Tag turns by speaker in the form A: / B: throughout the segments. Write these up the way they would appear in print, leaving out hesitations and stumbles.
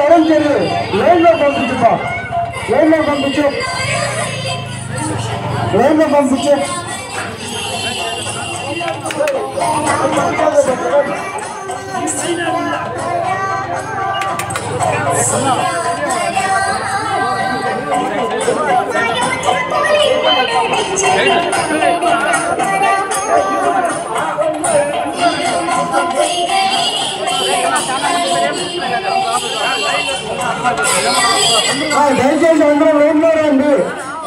A: Arrange చేయాలి. లైన్లో పంపించుకో, లైన్లో పంపించు, లైన్లో పంపించు. దయచేసి అందరూ లైన్లో రండి.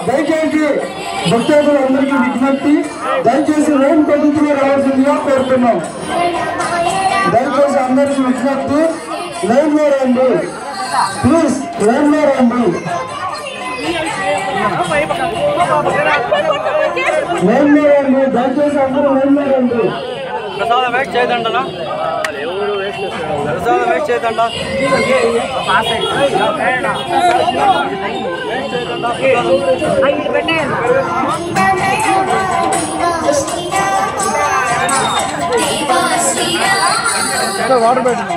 A: దయచేసి భక్తులందరికీ విజ్ఞప్తి, దయచేసి లైన్ పద్ధతిలో రావాల్సిందిగా కోరుతున్నాం. దయచేసి అందరికీ విజ్ఞప్తి, లైన్లో రండి ప్లీజ్, లైన్లో రండి, లైన్లో రండి. దయచేసి అందరూ లైన్లో రండి.
B: ప్రసాద వెయిట్ చేయదంటనా, ప్రసాద వెయిట్ చేయదంట,
A: వాటర్ పెట్టినా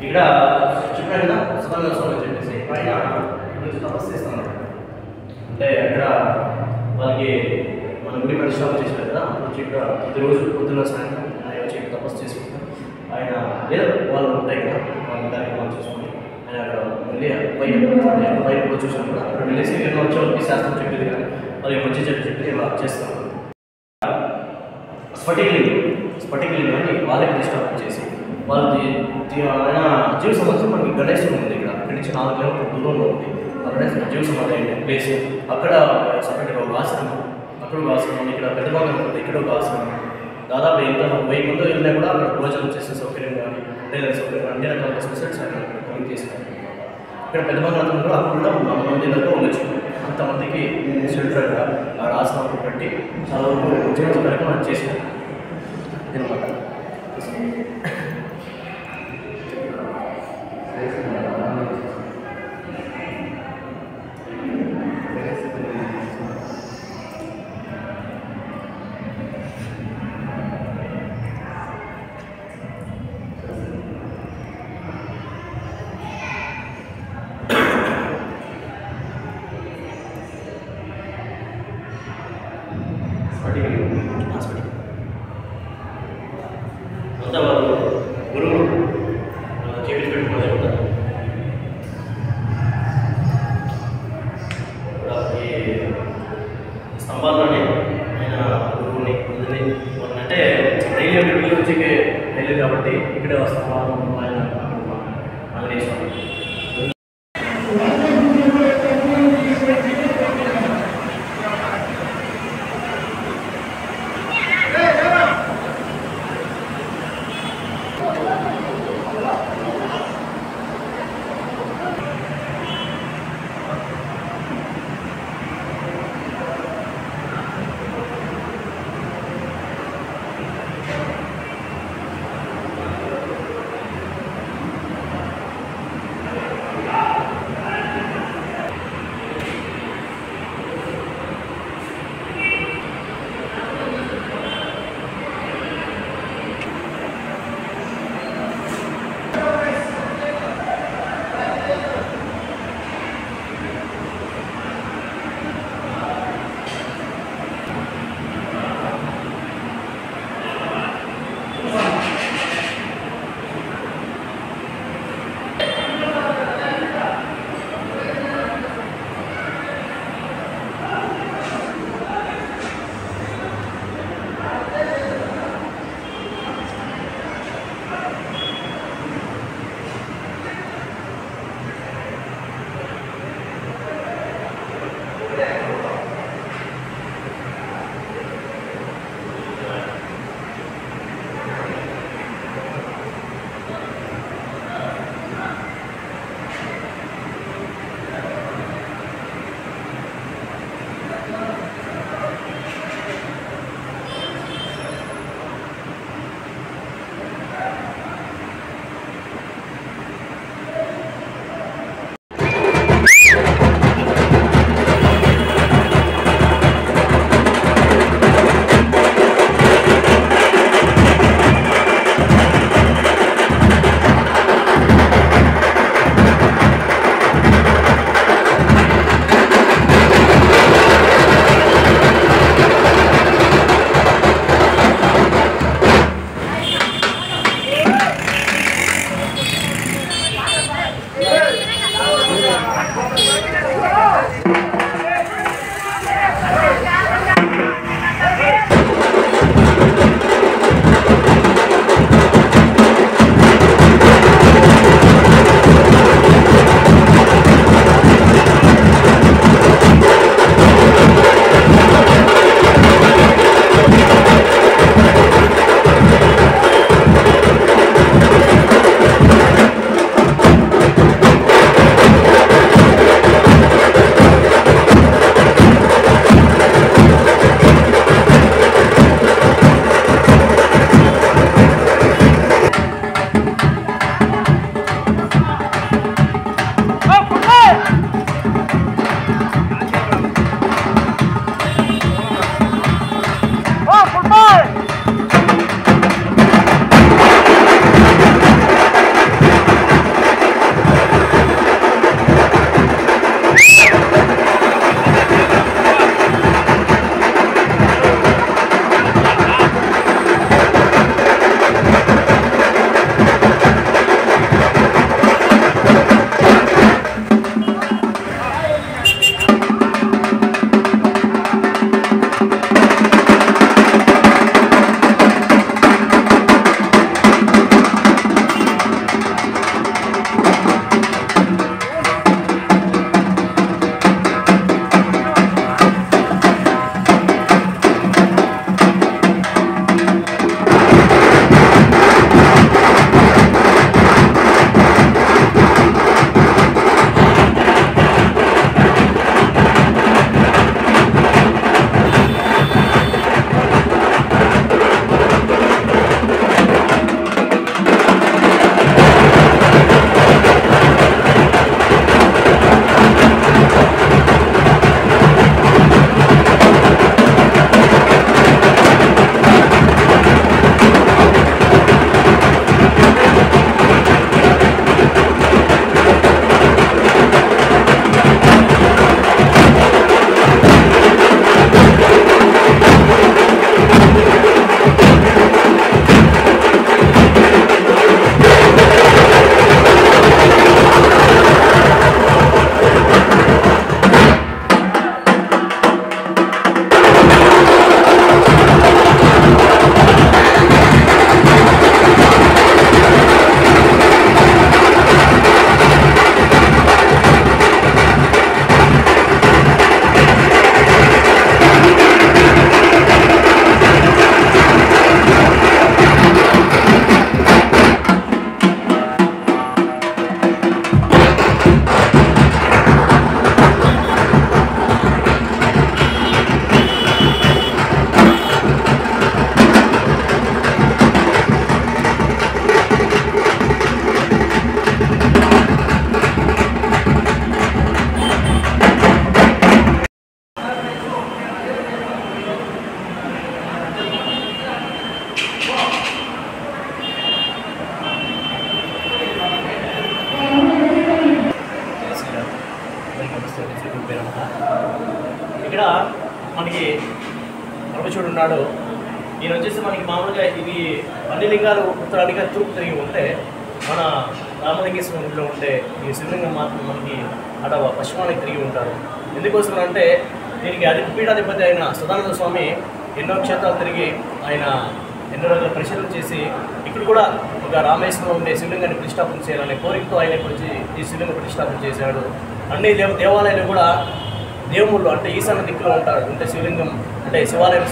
C: ఇక్కడ చెప్పాను కదా సుఖంగా చెప్పేసి పైన తపస్సు చేస్తాను. అంటే అక్కడ వాళ్ళకి మన గుడి పరిశ్రమ చేశారు కదా, వచ్చి ఇక్కడ ప్రతిరోజు పొద్దున్న సాయంత్రం ఆయన వచ్చి తపస్సు చేసుకుంటాం. ఆయన లేదా వాళ్ళు ఉంటాయి కదా, వాళ్ళ దానికి వాళ్ళు చూసుకొని ఆయన అక్కడ వెళ్ళి పైన కూడా చూసాను కూడా, అక్కడ వెళ్ళేసి ఏదో వచ్చే వాళ్ళకి శాస్త్రం చెప్పేది కానీ వాళ్ళకి మంచి చెప్పి ఇలా చేస్తాం. స్ఫటికలింగం అని వాళ్ళకి ప్రతిష్టాపన చేసి వాళ్ళది ఆయన జీవ సమాధి మనకి గణేశ్వరం ఉంది. ఇక్కడ అక్కడి నుంచి 4 కిలోమీటర్ల దూరంలో ఉంది గణేశ్వరం జీవ సమాధి అనే ప్లేస్. అక్కడ సపరేట్గా ఒక ఆశ్రమం, అక్కడ ఒక ఆశ్రమం, ఇక్కడ పెద్ద భాగం ఉంటుంది, ఇక్కడ ఒక ఆశ్రమం. దాదాపు ఎంత 1000 మంది వెళ్ళినా కూడా అక్కడ భోజనం చేసే సౌకర్యం కానీ లేదా సౌకర్యం అన్ని రకాల స్పెషల్స్ ఆయన కమిట్ చేశారు. ఇక్కడ పెద్ద భాగం కూడా అక్కడ కూడా 100 మంది దాకా ఉండొచ్చు. అంతమందికి షెల్టర్గా ఆడ ఆశ్రమం పెట్టి చాలా వరకు జీవన కార్యక్రమం చేశారు అనమాట. హాస్పిటల్ అంతా వాళ్ళు నమస్తే శ్రీగురు పేరు. ఇక్కడ మనకి పరమశివుడు ఉన్నాడు. ఈయన వచ్చేసి మనకి మామూలుగా ఇది అన్ని లింగాలు ఉత్తరాదిగా తూర్పు తిరిగి ఉంటే మన రామలింగేశ్వర గుడిలో ఉంటే ఈ శివలింగం మాత్రం మనకి అక్కడ పశ్చిమానికి తిరిగి ఉంటారు. ఎందుకోసం అంటే దీనికి పీఠాధిపతి అయిన సదానంద స్వామి ఎన్నో క్షేత్రాలు తిరిగి ఆయన ఎన్నో రోజుల పరిశీలన చేసి ఇక్కడ కూడా ఒక రామేశ్వరంలో ఉండే శివలింగాన్ని ప్రతిష్టాపన చేయాలనే కోరికతో ఆయన వచ్చి ఈ శివలింగ ప్రతిష్టాపన చేశాడు. అన్ని దేవాలయాలు కూడా దేవుళ్ళు అంటే ఈశాన్య దిక్కులో ఉంటారు. అంటే శివలింగం అంటే శివాలయం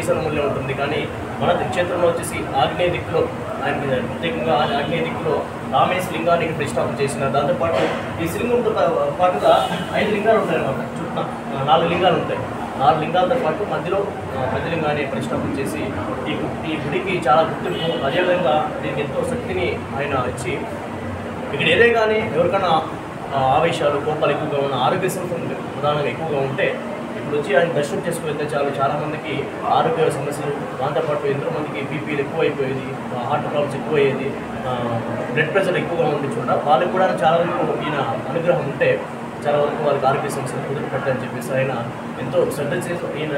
C: ఈశాన్యంలో ఉంటుంది. కానీ మన క్షేత్రంలో వచ్చేసి ఆగ్నేయ దిక్కులో ఆయన ప్రత్యేకంగా ఆగ్నేయ దిక్కులో రామేశ్వర లింగానికి ప్రతిష్టాపన చేసినారు. దాంతోపాటు ఈ శివలింగంతో పాటుగా 5 లింగాలు ఉంటాయి అన్నమాట. చుట్టూ 4 లింగాలు ఉంటాయి. 4 లింగాలతో పాటు మధ్యలో ప్రతిలింగాన్ని ప్రతిష్టాపన చేసి ఈ గుడికి చాలా గుర్తింపు, అదేవిధంగా దీనికి ఎంతో శక్తిని ఆయన ఇచ్చి ఇక్కడ ఏదే కానీ ఎవరికైనా ఆవేశాలు కోపాలు ఎక్కువగా ఉన్న ఆరోగ్య సమస్యలు ప్రధానంగా ఎక్కువగా ఉంటే ఇప్పుడు వచ్చి ఆయన దర్శనం చేసుకుని చాలామందికి ఆరోగ్య సమస్యలు, దాంతోపాటు ఎంతోమందికి బీపీలు ఎక్కువైపోయేది, హార్ట్ ప్రాబ్లమ్స్ ఎక్కువయ్యేది, బ్లడ్ ప్రెషర్ ఎక్కువగా ఉంది చూడ వాళ్ళకి కూడా చాలా వరకు ఈయన అనుగ్రహం ఉంటే చాలా వరకు వాళ్ళకి ఆరోగ్య సమస్యలు కుదిరిపడతాయని చెప్పేసి ఆయన ఎంతో శ్రద్ధ చేసి ఈయన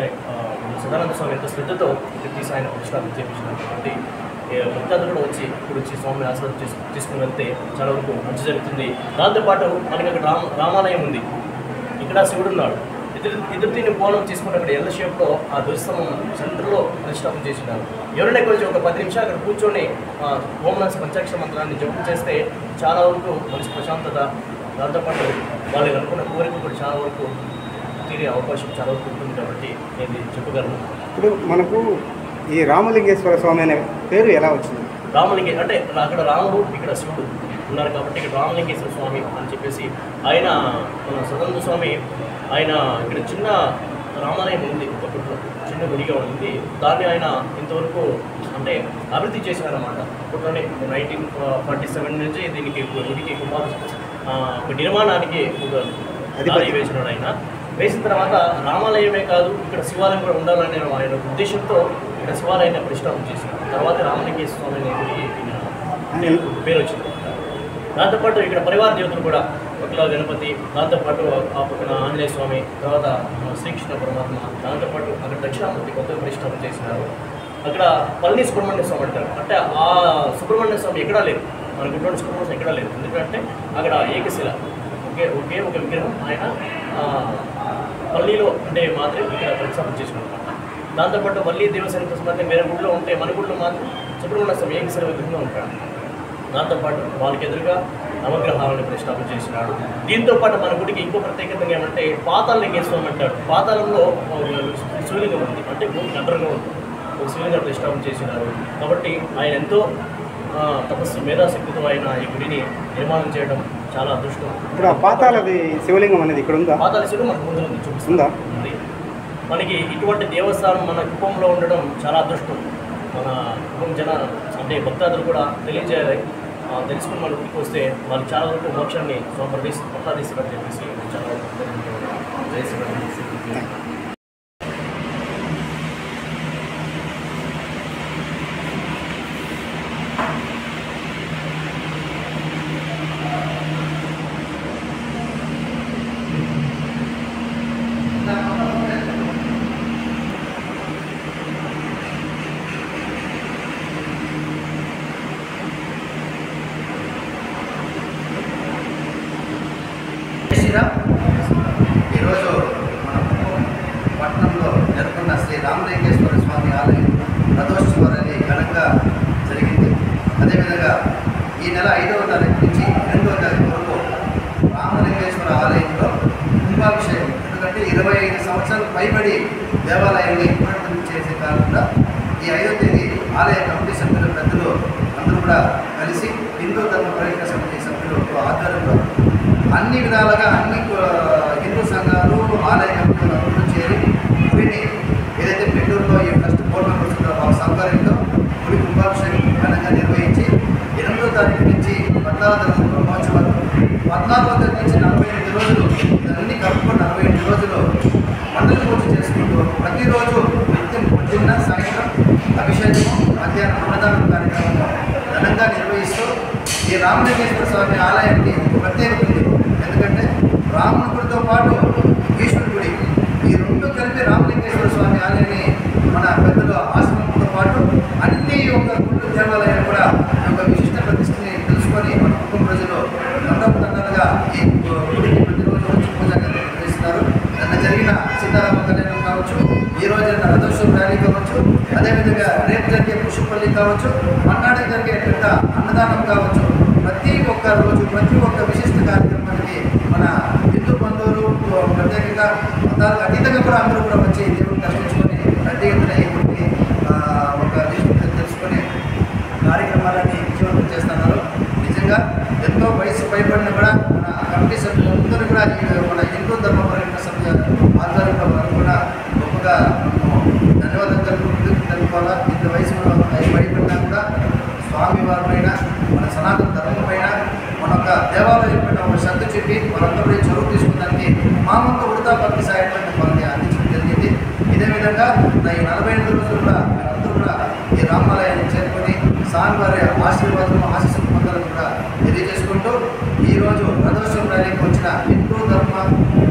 C: సదానంద స్వామి ఎంతో శ్రద్ధతో ఇక్కడ తీసి ఆయన ప్రతిష్టాపన చేయించినారు. కాబట్టి భక్తులు కూడా ఇప్పుడు వచ్చి స్వామిని ఆశీర్వాదం తీసుకుని వెళ్తే చాలా వరకు మంచి జరుగుతుంది. దాంతోపాటు మనకి అక్కడ రామాలయం ఉంది. ఇక్కడ శివుడు ఉన్నాడు. ఎదురుతీని పోలం తీసుకుంటే అక్కడ ఎల్ల షేప్లో ఆ ధ్వజస్తంభం సెంటర్లో ప్రతిష్టాపన చేసినారు. ఎవరైనా కొంచెం ఒక 10 నిమిషాలు అక్కడ కూర్చొని ఓంనరసింహ పంచాక్షర మంత్రాన్ని జపం చేస్తే చాలా వరకు మనసు ప్రశాంతత, దాంతోపాటు వాళ్ళకి అనుకున్న కోరిక కూడా చాలా వరకు తీరే అవకాశం చాలా వరకు ఉంటుంది. కాబట్టి నేను చెప్పగలను.
D: ఇప్పుడు మనకు ఈ రామలింగేశ్వర స్వామి అనే పేరు ఎలా వచ్చింది?
C: అంటే అక్కడ రాముడు ఇక్కడ శివుడు ఉన్నారు కాబట్టి ఇక్కడ రామలింగేశ్వర స్వామి అని చెప్పేసి ఆయన మన సదానంద స్వామి ఆయన ఇక్కడ చిన్న రామాలయం ఉంది, అప్పట్లో చిన్న గుడిగా ఉంది. దాన్ని ఆయన ఇంతవరకు అంటే అభివృద్ధి చేశారన్నమాట. అప్పట్లోనే 1947 నుంచి దీనికి గుడికి ఒక నిర్మాణానికి ఒక దారి వేసినాడు. ఆయన వేసిన తర్వాత రామాలయమే కాదు ఇక్కడ శివాలయం కూడా ఉండాలనే ఆయన ఉద్దేశంతో ఇక్కడ శివాలయాన్ని ప్రతిష్టాపన చేసినాడు. తర్వాత రామలింగేశ్వర స్వామి అనే పేరు వచ్చింది. దాంతోపాటు ఇక్కడ పరివార దేవతలు కూడా ఒకలా గణపతి, దాంతోపాటు ఆ పక్కన ఆంజనేయ స్వామి, తర్వాత శ్రీకృష్ణ పరమాత్మ, దాంతోపాటు అక్కడ దక్షిణామూర్తి కొత్తగా ప్రతిష్టాపన చేసినారు. అక్కడ పళని సుబ్రహ్మణ్య స్వామి అంటారు. అంటే ఆ సుబ్రహ్మణ్య స్వామి ఎక్కడా లేదు, మన గుడిలోని సుబ్రహ్మణ్య ఎక్కడా లేదు. ఎందుకంటే అక్కడ ఏకశిల ఒకే ఒక విగ్రహం ఆయన పల్లీలో అంటే మాత్రం ఇక్కడ ప్రతిష్టాపన చేసినారు. దాంతోపాటు వల్లి దేవసేన కోసం అంటే వేరే గుడిలో ఉంటే మన గుడిలో మాత్రం సుబ్రహ్మణ్య స్వామి ఏకశిల విగ్రహంలో ఉంటాడు. దాంతోపాటు వాళ్ళకి ఎదురుగా నవగ్రహాలను ప్రతిష్టాపన చేసినాడు. దీంతోపాటు మన గుడికి ఇంకో ప్రత్యేకత ఏమంటే పాతాళ లింగేశ్వరం అంటాడు. పాతాళంలో శివలింగం ఉంది, అంటే భూమికి అండర్గా ఉంది, ఒక శివలింగం ప్రతిష్టాపన చేసినారు. కాబట్టి ఆయన ఎంతో తపస్సు మేధాశక్తితో ఆయన ఈ గుడిని నిర్మాణం చేయడం చాలా అదృష్టం.
D: ఇప్పుడు ఆ పాతాళది శివలింగం అనేది ఇక్కడ ఉందా?
C: పాతాళ శివుడు మనకు ముందు ఉంది, చూపిస్తుందా? మనకి ఇటువంటి దేవస్థానం మన కుప్పంలో ఉండడం చాలా అదృష్టం. మన కుప్పం జన అంటే భక్తాదులు కూడా తెలియజేయాలి. తెలుసుకుని మన గుడికి వస్తే వాళ్ళు చాలా వరకు మోక్షాన్ని ప్రసాదిస్తారని చెప్పేసి చాలా
E: ఈరోజు మన పట్టణంలో జరుగుతున్న శ్రీ రామలింగేశ్వర స్వామి ఆలయం రథోత్సవ ర్యాలీ ఘనంగా జరిగింది. అదేవిధంగా ఈ నెల 5వ తారీఖు నుంచి 8వ తారీఖు వరకు రామలింగేశ్వర ఆలయంలో కుంభాభిషేకం, ఎందుకంటే 25 సంవత్సరాలు పైబడి దేవాలయాన్ని పునరుద్ధరణ చేసే కాకుండా ఈ 5వ తేదీ ఆలయ కమిటీ సభ్యులు పెద్దలు అందరూ కూడా కలిసి హిందూ ధర్మ పరిరక్షణ సమితి సభ్యులు ఆధ్వర్యంలో అన్ని విధాలుగా అన్ని హిందూ సంఘాలు ఆలయ కమిటీలు అందరూ చేరి గుడిని ఏదైతే పెండూరులో ఈ ట్రస్ట్ బోర్డు మెంబర్స్ వాళ్ళ సౌకర్యంలో గుడి కుంభాభిషేకం ఘనంగా నిర్వహించి 8వ తారీఖు నుంచి 14వ తారీఖు బ్రహ్మోత్సవాలు, 14వ తారీఖు నుంచి 48 రోజులు అన్ని కలుపుకొని 48 రోజులు మండలి పూజ చేసుకుంటూ ప్రతిరోజు నిత్యం పొద్దున్న సాయంత్రం అభిషేకం, మధ్యాహ్నం అన్నదానం కార్యక్రమం ఘనంగా నిర్వహిస్తూ ఈ రామలింగేశ్వర స్వామి ఆలయానికి ప్రత్యేకత ఉంది. ఎందుకంటే రామునితో పాటు ఈశ్వరుడి గుడి, ఈ రెండు కలిపి రామలింగేశ్వర స్వామి ఆలయాన్ని మన పెద్దల ఆశ్రమంతో పాటు అన్ని యొక్క గుళ్ళు దేవాలయాలు కూడా ఒక విశిష్ట ప్రతిష్టని తెలుసుకొని మన కుటుంబ ప్రజలు దండలుగా ఈ గుడికి ప్రతిరోజు వచ్చి పూజగా నిర్వహిస్తున్నారు. నిన్న జరిగిన సీతారామ కళ్యాణం కావచ్చు, ఈ రోజు రథోత్సవం ర్యాలీ కావచ్చు, అదేవిధంగా రేపు జరిగే పుష్పల్లి కావచ్చు, మన్నాడు జరిగే పెద్ద అన్నదానం కావచ్చు, ప్రతి ఒక్క రోజు ప్రతి ఒక్క విశిష్ట కార్యక్రమానికి మన హిందూ బంధువులు ప్రత్యేకంగా మతాలకు అతీతంగా కూడా అందరూ కూడా వచ్చి దేవుడిని దర్శించుకొని ప్రత్యేకతన ఈ గుడికి ఒక విశిష్టత తెలుసుకొని కార్యక్రమాలన్నీ విజయవంతం చేస్తున్నారు. నిజంగా ఎంతో వయసు పైబడిన కూడా మన కమిటీ సభ్యులందరూ కూడా మన హిందూ ధర్మ పరిరక్షణ సభ్య ఆధ్వర్యంలో వారు కూడా గొప్పగా మనము ధన్యవాదాలు తెలుపుకోవాలా. ఇంత వయసులో పైబడినా కూడా స్వామివారి పైన మన సనాతన ధర్మం పైన మన యొక్క దేవాలయం పైన ఒక శ్రద్ధ చెప్పి వాళ్ళందరూ చదువు తీసుకోవడానికి మా వంతు ఉడతా భక్తి సాయం వాళ్ళని అందించడం జరిగింది. ఇదే విధంగా ఈ 48 రోజులు కూడా మీరందరూ కూడా ఈ రామాలయాన్ని చేరుకొని స్వామివారి ఆశీర్వాదం ఆశీస్సులు పొందాలని కూడా తెలియజేసుకుంటూ ఈరోజు రథోత్సవం ర్యాలీకి వచ్చిన హిందూ ధర్మ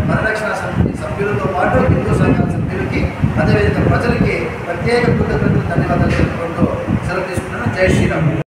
E: పరిరక్షణ సమితి సభ్యులతో పాటు హిందూ సంఘాల సభ్యులకి అదేవిధంగా ప్రజలకి ప్రత్యేక కృతజ్ఞతలు ధన్యవాదాలు తెలుపుకుంటూ సెలవు తీసుకుంటున్నాను. జై శ్రీరామ్.